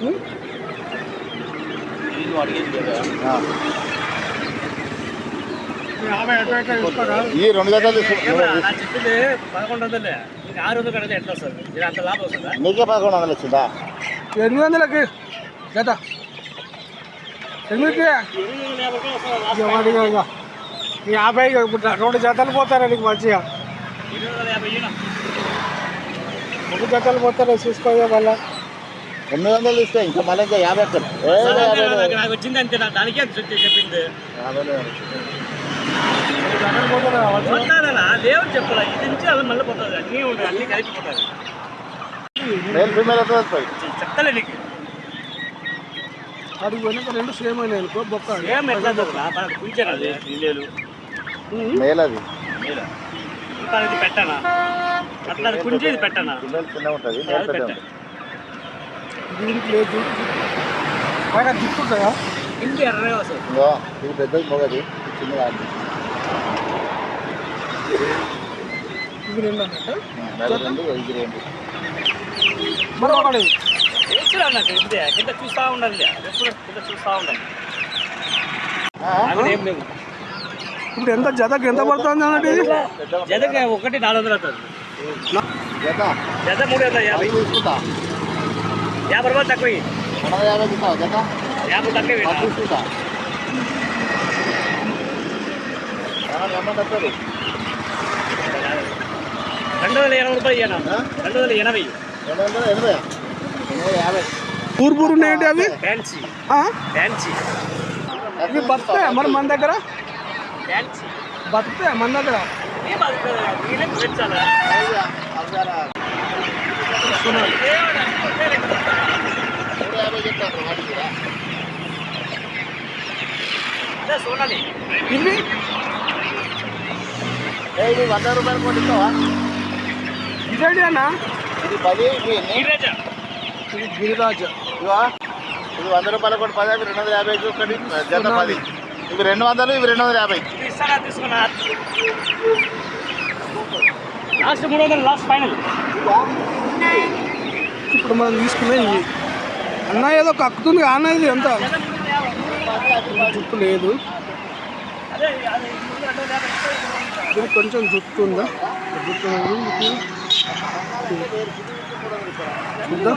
ఈ 2 జతలు చెప్పింది 1100. 600 కడితే ఎట్లా వస్తుంది? అంత లాభం వస్తుందా? నీకే 1100 వచ్చిందా? 800కి జత 800కి 50. 2 జతలు పోతారా నీకు మంచిగా? 1 జతలు పోతారా చూసుకోగా మళ్ళా 800 ఇస్తే ఇంకా మళ్ళీ ఇంకా 50 ఎక్కడ వచ్చింది అంతే. దానికే చెప్పింది దేవుడు చెప్పాలి. ఇది నుంచి అది మళ్ళీ పోతుంది. అన్నీ ఉంటాయి, అన్నీ కలిపిపోతుంది. చెప్తాలే నీకు. అడిగి వెనక 2 సేమ్ అయినాయి అనుకో. బొక్క ఏం ఎట్లా కుంచాను అది నీళ్ళు మేలది ఇది పెట్టానా? అట్లా అది కుంచేది పెట్టానా? చిన్న ఉంటుంది. దీనికి లేదు పైన దిక్కుంటుందా? ఇంటి ఎర్రగా వస్తుంది. ఇది పెద్దది మొగది, చిన్నగా ఇది 2 అన్నట్టు నాకు ఇంతే కింద చూస్తూ ఉండాలి. ఎప్పుడు కింద చూస్తూ ఉండాలి. ఏం లేవు. ఇప్పుడు ఎంత జతకి ఎంత పడుతుంది అన్నట్టు? ఇది జతకి 1 400 అవుతుంది. జత 350. తీసుకుంటా 50 రూపాయలు తక్కువ. 150 తీసుకో జత 50 తక్కువ. తీసుకుంటా 280 రూపాయలు ఇయ్యనా? 280. 280 పూర్పూరు ఉన్నాయండి అవి. ఫ్యాన్సీ ఇవి బతుకుతాయా మరి మన దగ్గర? ఫ్యాన్సీ బతుకుతాయా మన దగ్గర? సోనాలి ఇవి ఇది 100 రూపాయలు కొట్టిస్తావా? ఇదేంటి అన్న? ఇది 10. ఇది గిరిరాజ. ఇది 100 రూపాయలు కొట్టి 10, అవి 250 ఒకటి జత 10. ఇవి 200, ఇవి 250. తీసుకున్నా. Last 300, last final. ఇప్పుడు మనం తీసుకునే ఇవి అన్న ఏదో కక్కుతుంది అన్న. ఇది ఎంత జుట్టు లేదు, ఇది కొంచెం జుట్టు ఉందా? జుట్టు చూద్దాం.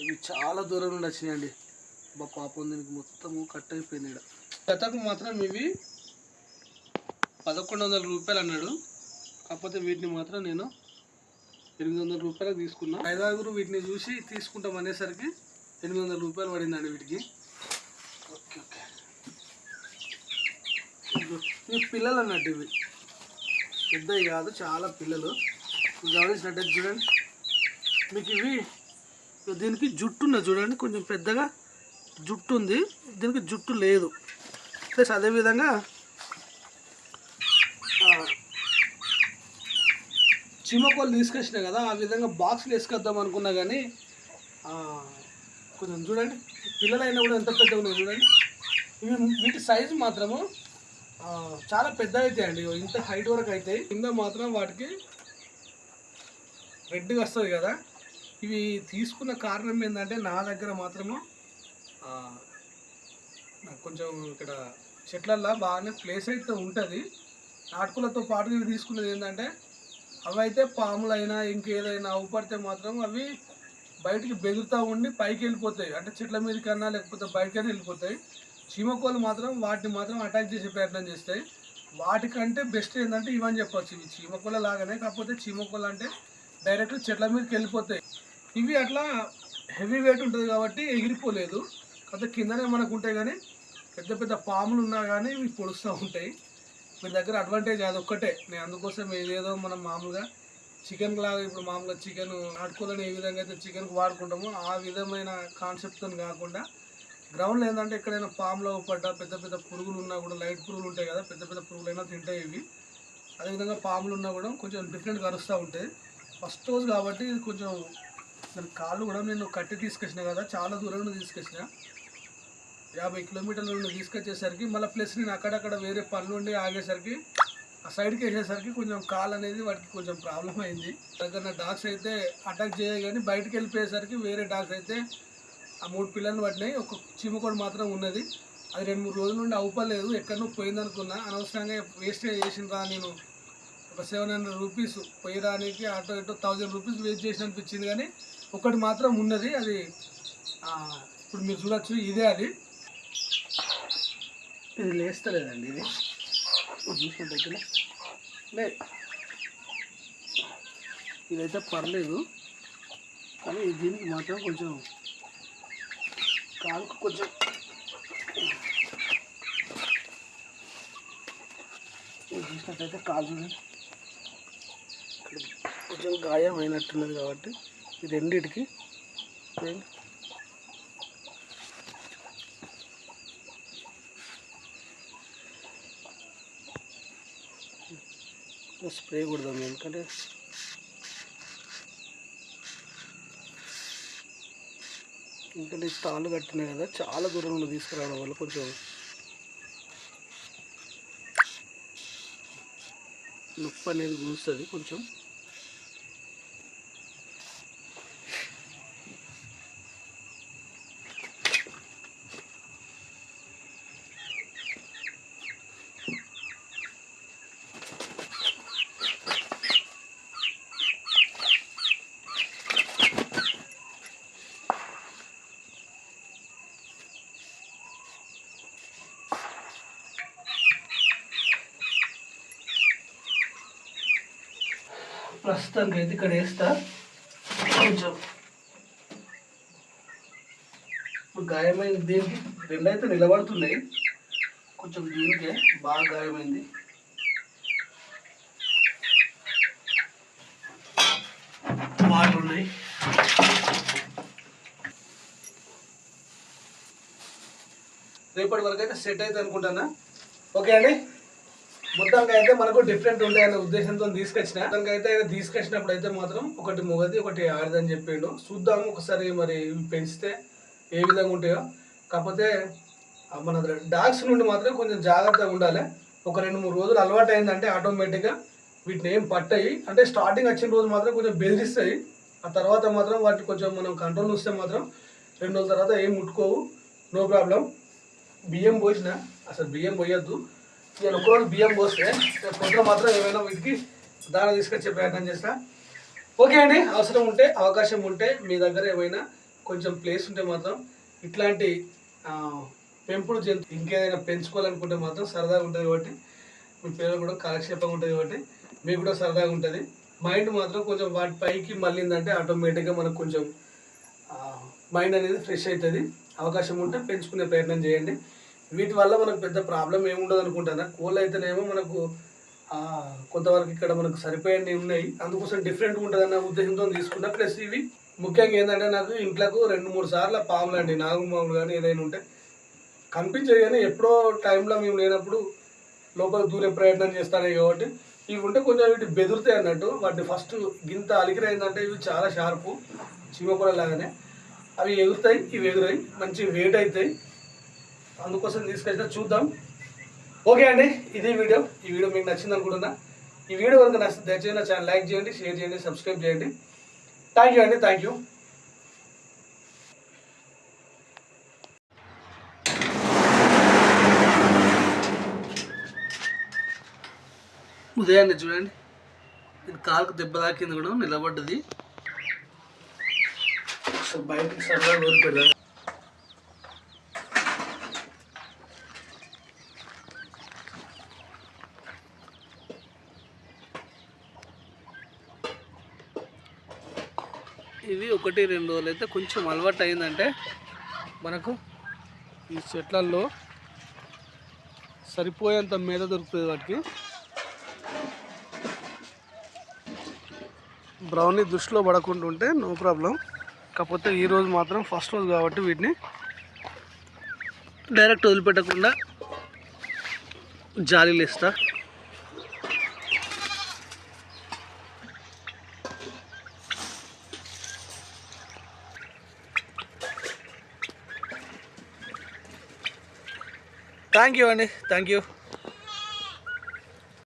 ఇవి చాలా దూరం నుండి వచ్చినాయండి. పాపం దీనికి మొత్తము కట్ అయిపోయింది. ఇక్కడ జతకు మాత్రం ఇవి 1100 రూపాయలు అన్నాడు. కాకపోతే వీటిని మాత్రం నేను 800 రూపాయలకు తీసుకున్నా. 5 వీటిని చూసి తీసుకుంటాం అనేసరికి 800 రూపాయలు పడిందండి వీటికి. Okay okay. ఇవి పిల్లలు అన్నట్టు, ఇవి పెద్దవి కాదు, చాలా పిల్లలు. గమనించినట్టయితే చూడండి మీకు ఇవి. దీనికి జుట్టు ఉన్నది చూడండి, కొంచెం పెద్దగా జుట్టు ఉంది. దీనికి జుట్టు లేదు. ప్లస్ అదేవిధంగా చీమకోళ్ళు తీసుకొచ్చినా కదా, ఆ విధంగా బాక్స్లు వేసుకొద్దాం అనుకున్నా కానీ కొంచెం చూడండి పిల్లలైనా కూడా ఎంత పెద్దగా ఉన్నాయి చూడండి. ఇవి వీటి సైజు మాత్రము చాలా పెద్ద అవుతాయండి. ఇంత హైట్ వరకు అవుతాయి. కింద మాత్రం వాటికి రెడ్గా వస్తుంది కదా. ఇవి తీసుకున్న కారణం ఏంటంటే నా దగ్గర మాత్రము నాకు కొంచెం ఇక్కడ చెట్లల్లో బాగానే ప్లేస్ అయితే ఉంటుంది. నాటుకులతో పాటు ఇవి తీసుకున్నది ఏంటంటే అవి అయితే పాములైనా ఇంకేదైనా అవుపడితే మాత్రం అవి బయటికి బెదురుతూ ఉండి పైకి వెళ్ళిపోతాయి. అంటే చెట్ల మీద కన్నా లేకపోతే బయటకైనా వెళ్ళిపోతాయి. చీమకోళ్ళు మాత్రం వాటిని మాత్రం అటాక్ చేసే ప్రయత్నం చేస్తాయి. వాటికంటే బెస్ట్ ఏంటంటే ఇవని చెప్పచ్చు. ఇవి చీమకోళ్ళ లాగానే, కాకపోతే చీమకోళ్ళు అంటే డైరెక్ట్ చెట్ల మీదకి వెళ్ళిపోతాయి. ఇవి అట్లా హెవీ వెయిట్ ఉంటుంది కాబట్టి ఎగిరిపోలేదు. కాకపోతే కిందనే మనకు ఉంటాయి. కానీ పెద్ద పెద్ద పాములు ఉన్నా కానీ ఇవి పొడుస్తూ ఉంటాయి. మీ దగ్గర అడ్వాంటేజ్ అది ఒక్కటే. నేను అందుకోసం ఏదేదో మనం మామూలుగా చికెన్ లాగా ఇప్పుడు మామూలుగా చికెన్ నాటుకోవాలని ఏ విధంగా అయితే చికెన్కి వాడుకుంటామో ఆ విధమైన కాన్సెప్ట్తో కాకుండా గ్రౌండ్లో ఏంటంటే ఎక్కడైనా పాములో పడ్డా పెద్ద పెద్ద పురుగులు ఉన్నా కూడా, లైట్ పురుగులు ఉంటాయి కదా, పెద్ద పెద్ద పురుగులు అయినా తింటాయి ఇవి. అదేవిధంగా పాములు ఉన్నా కూడా కొంచెం డిఫరెంట్గా అరుస్తూ ఉంటాయి. ఫస్ట్ రోజు కాబట్టి ఇది కొంచెం దాని కాళ్ళు కూడా నేను కట్టి తీసుకొచ్చిన కదా, చాలా దూరం నుండి తీసుకొచ్చిన. 50 కిలోమీటర్ల నుండి తీసుకొచ్చేసరికి మళ్ళీ ప్లస్ నేను అక్కడక్కడ వేరే పనులు ఉండి ఆగేసరికి ఆ సైడ్కి వేసేసరికి కొంచెం కాల్ అనేది వాటికి కొంచెం ప్రాబ్లం అయింది. దగ్గర డాగ్స్ అయితే అటాక్ చేయగా కానీ బయటకు వెళ్ళిపోయేసరికి వేరే డాగ్స్ అయితే ఆ 3 పిల్లల్ని పట్టినాయి. ఒక చీమకోడి మాత్రం ఉన్నది. అది 2-3 రోజుల నుండి అవుపలేదు, ఎక్కడనో పోయిందనుకున్నా. అనవసరంగా వేస్ట్ చేసిండ్రా, నేను ఒక 700 రూపీస్ పోయి రానికి ఆటో ఇటో 1000 రూపీస్ వేస్ట్ చేసిన అనిపించింది. కానీ ఒకటి మాత్రం ఉన్నది, అది ఇప్పుడు మీరు చూడొచ్చు, ఇదే అది. ఇది లేస్తలేదండి, ఇది చూసినట్టయితే లేదు, ఇదైతే పర్లేదు. కానీ దీనికి మాత్రం కొంచెం కాలుకు కొంచెం చూసినట్టయితే కాలు చూడండి, ఇక్కడ కొంచెం గాయం అయినట్టున్నది. కాబట్టి ఈ రెండింటికి స్ప్రే కొడదాం, ఎందుకంటే తాళ్ళు కట్టినాయి కదా, చాలా దూరం నుండి తీసుకురావడం వల్ల కొంచెం నొప్పి అనేది కూస్తుంది కొంచెం. ప్రస్తుతానికి అయితే ఇక్కడ వేస్తా. కొంచెం ఇప్పుడు గాయమైంది, దీనికి 2 అయితే నిలబడుతున్నాయి, కొంచెం దీనికే బాగా గాయమైంది. వాటర్ ఉన్నాయి. రేపటి వరకు అయితే సెట్ అయితే అనుకుంటానా. ఓకే అండి, మొత్తానికి అయితే మనకు డిఫరెంట్ ఉంటాయనే ఉద్దేశంతో తీసుకొచ్చిన. దానికి అయితే తీసుకొచ్చినప్పుడు అయితే మాత్రం ఒకటి మొగది ఒకటి ఆడదని చెప్పిండు. చూద్దాము ఒకసారి మరి పెంచితే ఏ విధంగా ఉంటాయో. కాకపోతే మన డాగ్స్ నుండి మాత్రం కొంచెం జాగ్రత్తగా ఉండాలి. ఒక 2-3 రోజులు అలవాటు అయిందంటే ఆటోమేటిక్గా వీటిని ఏం పట్టాయి. అంటే స్టార్టింగ్ వచ్చిన రోజు మాత్రం కొంచెం బెదిరిస్తాయి, ఆ తర్వాత మాత్రం వాటిని కొంచెం మనం కంట్రోల్ వస్తే మాత్రం 2 రోజుల తర్వాత ఏం ముట్టుకోవు, నో ప్రాబ్లం. బియ్యం పోసిన, అసలు బియ్యం పోయొద్దు. నేను ఒకరోజు బియ్యం పోస్తే పొద్దున మాత్రం ఏమైనా వీటికి దాన తీసుకొచ్చే ప్రయత్నం చేస్తా. ఓకే అండి, అవసరం ఉంటే అవకాశం ఉంటే మీ దగ్గర ఏమైనా కొంచెం ప్లేస్ ఉంటే మాత్రం ఇట్లాంటి పెంపుడు జంతు ఇంకేదైనా పెంచుకోవాలనుకుంటే మాత్రం సరదాగా ఉంటుంది. కాబట్టి మీ పిల్లలు కూడా కాలక్షేపంగా ఉంటుంది, కాబట్టి మీకు కూడా సరదాగా ఉంటుంది. మైండ్ మాత్రం కొంచెం వాటి పైకి మళ్ళీందంటే ఆటోమేటిక్గా మనకు కొంచెం మైండ్ అనేది ఫ్రెష్ అవుతుంది. అవకాశం ఉంటే పెంచుకునే ప్రయత్నం చేయండి. వీటి వల్ల మనకు పెద్ద ప్రాబ్లం ఏముండదు అనుకుంటాను. కోళ్ళు అయితేనేమో మనకు కొంతవరకు ఇక్కడ మనకు సరిపోయేవి ఉన్నాయి, అందుకోసం డిఫరెంట్గా ఉంటుంది అన్న ఉద్దేశంతో తీసుకున్నా. ప్లస్ ఇవి ముఖ్యంగా ఏంటంటే నాకు ఇంట్లోకి 2-3 సార్లు పాములు అండి, నాగుపాములు కానీ ఏదైనా ఉంటే కనిపించేది, కానీ ఎప్పుడో టైంలో మేము లేనప్పుడు లోపల దూరే ప్రయత్నం చేస్తాను. కాబట్టి ఇవి ఉంటే కొంచెం వీటి బెదురుతాయి అన్నట్టు. వాటిని ఫస్ట్ గింత అలికిరైందంటే ఇవి చాలా షార్పు, చీమకూర లాగానే అవి ఎగురుతాయి, ఇవి ఎగురాయి, మంచి వెయిట్ అవుతాయి. అందుకోసం తీసుకొచ్చిన, చూద్దాం. ఓకే అండి, ఇది వీడియో. ఈ వీడియో మీకు నచ్చింది అనుకుంటున్నా. ఈ వీడియో కనుక నచ్చితే దయచేసి నా ఛానల్ లైక్ చేయండి, షేర్ చేయండి, సబ్స్క్రైబ్ చేయండి. థ్యాంక్ యూ అండి, థ్యాంక్ యూ. ఉదయాన్నే చూడండి, ఇది కాలుకు దెబ్బ తాకింది కూడా నిలబడ్డది. బయటికి సరదా కోరిపెడదాం. ఇవి 1-2 రోజులు అయితే కొంచెం అలవాటు అయిందంటే మనకు ఈ చెట్లల్లో సరిపోయేంత మేత దొరుకుతుంది వాటికి. బ్రౌనీ దృష్టిలో పడకుండా ఉంటే నో ప్రాబ్లం. కాకపోతే ఈరోజు మాత్రం ఫస్ట్ రోజు కాబట్టి వీటిని డైరెక్ట్ వదిలిపెట్టకుండా జాలీలు ఇస్తా. థ్యాంక్ యూ అండి, థ్యాంక్ యూ.